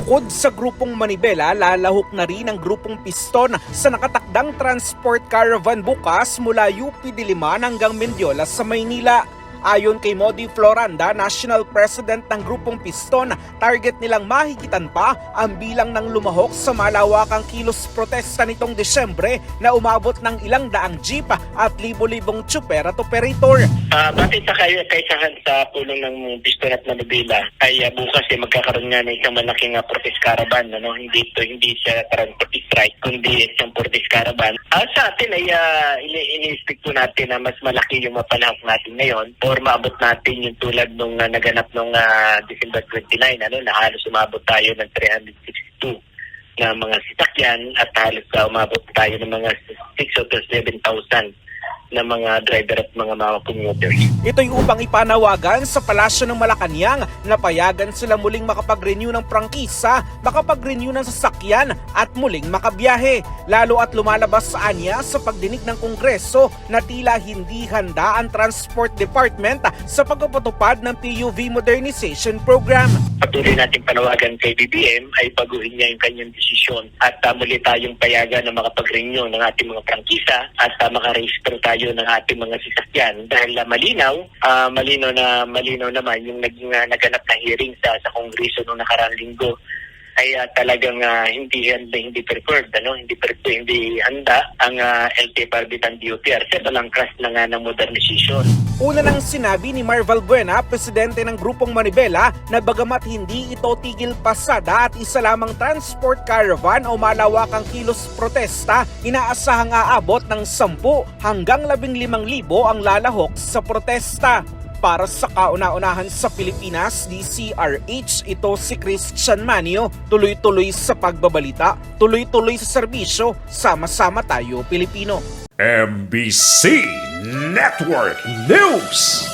Bukod sa grupong Manibela, lalahok na rin ang grupong Piston sa nakatakdang transport caravan bukas mula UP Diliman hanggang Mendiola sa Maynila. Ayon kay Modi Floranda, National President ng grupong Piston, target nilang mahigitan pa ang bilang ng lumahok sa malawakang kilos protesta nitong Desyembre na umabot ng ilang daang jeep at libo-libong tsuper at operator. Batid sa kaisahan sa pulong ng Piston at Manibela ay bukas magkakaroon nga ng isang malaking protest caravan. Hindi siya transport strike, kundi isang protest caravan. Sa atin ay ini-expect po natin na mas malaki yung mapalahok natin ngayon or maabot natin yung tulad nung naganap nung December 29, na halos umabot tayo ng 362 na mga sasakyan at halos umabot tayo ng mga 6 o 7,000 na mga driver at mga commuters. Ito'y upang ipanawagan sa Palasyo ng Malacanang na payagan sila muling makapag-renew ng prangkisa, makapag-renew ng sasakyan at muling makabiyahe. Lalo at lumalabas sa anya sa pagdinig ng Kongreso na tila hindi handa ang Transport Department sa pagpapatupad ng PUV Modernization Program. Patuloy natin panawagan kay BBM ay baguhin niya yung kanyang desisyon at muli tayong payagan na makapag-renew ng ating mga prangkisa at makarehistro tayo ng ating mga sasakyan dahil malinaw naman yung naganap na hearing sa Kongreso noong nakaraang linggo ay talagang hindi prepared, hindi handa ang LTFRB at DOTR sa balangkas na ng modernization. Una nang sinabi ni Marval Buena, presidente ng grupong Manibela, na bagamat hindi ito tigil pasada at isa lamang transport caravan o malawakang kilos protesta, inaasahang aabot ng 10 hanggang 15,000 ang lalahok sa protesta. Para sa kauna-unahan sa Pilipinas, DCRH, ito si Christian Manio, tuloy-tuloy sa pagbabalita, tuloy-tuloy sa serbisyo, sama-sama tayo Pilipino. MBC Network News.